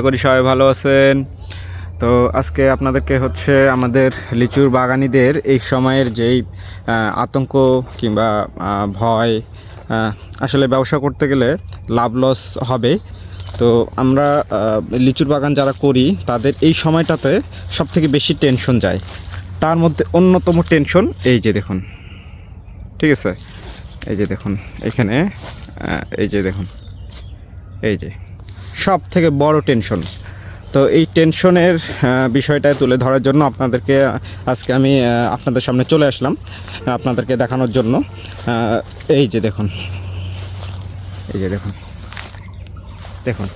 আশা করি সবাই ভালো আছেন। তো আজকে আপনাদেরকে হচ্ছে আমাদের লিচুর বাগানীদের এই সময়ের যেই আতঙ্ক কিংবা ভয়, আসলে ব্যবসা করতে গেলে লাভ লস হবে। তো আমরা লিচুর বাগান যারা করি তাদের এই সময়টাতে সবথেকে বেশি টেনশন যায়। তার মধ্যে অন্যতম টেনশন এই যে দেখুন, ঠিক আছে, এই যে দেখুন এখানে, এই যে দেখুন, এই যে সব থেকে বড় টেনশন। তো এই টেনশনের বিষয়টা তুলে ধরার জন্য আপনাদেরকে আজকে আমি আপনাদের সামনে চলে আসলাম, আপনাদেরকে দেখানোর জন্য। এই যে দেখুন, এই যে দেখুন, দেখুন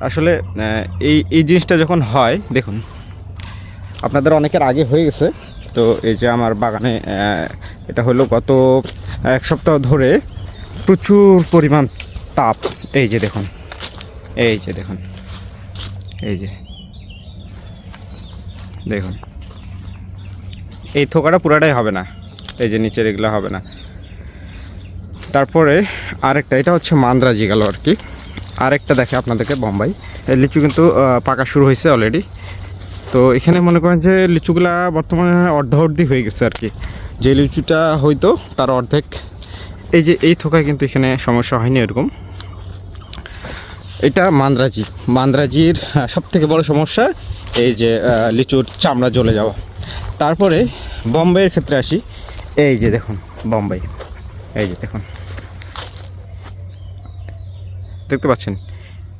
আসলে এই জিনিসটা যখন হয়, দেখুন আপনাদের অনেকের আগে হয়ে গেছে। তো এই যে আমার বাগানে এটা হলো গত এক সপ্তাহ ধরে প্রচুর পরিমাণ তাপ। এই যে দেখুন, এই যে দেখুন, এই যে দেখুন, এই থোকাটা পুরাটাই হবে না, এই যে নিচের এগুলো হবে না। তারপরে আরেকটা, এটা হচ্ছে মান্দ্রাজি গেল আর কি। আরেকটা দেখে আপনাদেরকে বোম্বাই লিচু কিন্তু পাকা শুরু হয়েছে অলরেডি। তো এখানে মনে করেন যে লিচুগুলা বর্তমানে অর্ধাঅর্ধি হয়ে গেছে আর কি। যে লিচুটা হয়তো তার অর্ধেক, এই যে এই থোকায় কিন্তু এখানে সমস্যা হয়নি এরকম। এটা মান্দ্রাজির সবথেকে বড় সমস্যা এই যে লিচুর চামড়া জ্বলে যাওয়া। তারপরে বোম্বাইয়ের ক্ষেত্রে আসি। এই যে দেখুন বোম্বাই, এই যে দেখুন, দেখতে পাচ্ছেন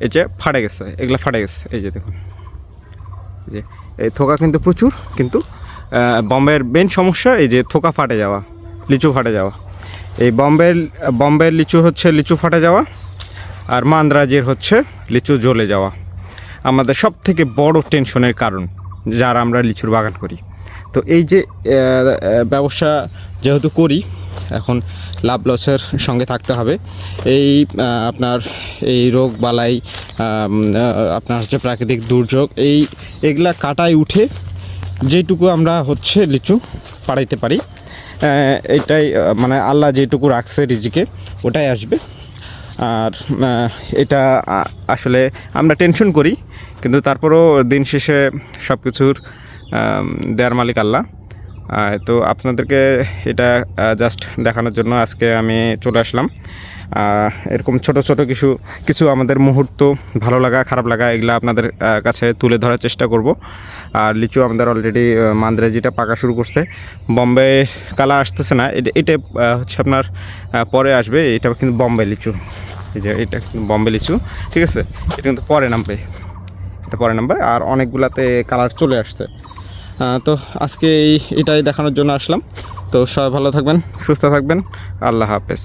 এই যে ফাটে গেছে, এগুলো ফাটে গেছে, এই যে দেখুন, যে এই থোকা কিন্তু প্রচুর, কিন্তু বোম্বাইয়ের মেন সমস্যা এই যে থোকা ফাটে যাওয়া, লিচু ফাটে যাওয়া। এই বোম্বাইয়ের লিচু হচ্ছে লিচু ফাটে যাওয়া, আর মান্দ্রাজের হচ্ছে লিচু জ্বলে যাওয়া। আমাদের সব থেকে বড় টেনশনের কারণ যারা আমরা লিচুর বাগান করি। তো এই যে ব্যবসা যেহেতু করি, এখন লাভ লসের সঙ্গে থাকতে হবে। এই আপনার এই রোগ বালাই, আপনার হচ্ছে প্রাকৃতিক দুর্যোগ, এগুলা কাটায় উঠে যেটুকু আমরা হচ্ছে লিচু পাড়াইতে পারি, এটাই মানে আল্লাহ যেটুকু রাখছে রিজিকে ওটাই আসবে। আর এটা আসলে আমরা টেনশন করি, কিন্তু তারপরেও দিন শেষে সব কিছুর দেয়ার মালিক আল্লাহ। তো আপনাদেরকে এটা জাস্ট দেখানোর জন্য আজকে আমি চলে আসলাম। এরকম ছোট ছোট কিছু আমাদের মুহূর্ত, ভালো লাগা খারাপ লাগা, এগুলো আপনাদের কাছে তুলে ধরার চেষ্টা করব। আর লিচু আমাদের অলরেডি মান্দ্রাজিটা পাকা শুরু করছে। বোম্বে কালার আসতেছে না, এটা হচ্ছে আপনার পরে আসবে। এটা কিন্তু বোম্বে লিচু, এই যে এটা কিন্তু বোম্বে লিচু, ঠিক আছে। এটা কিন্তু পরে নামবে, এটা পরে নামবে। আর অনেকগুলাতে কালার চলে আসছে। তো আজকে এটাই দেখানোর জন্য আসলাম। তো সবাই ভালো থাকবেন, সুস্থ থাকবেন, আল্লাহ হাফেজ।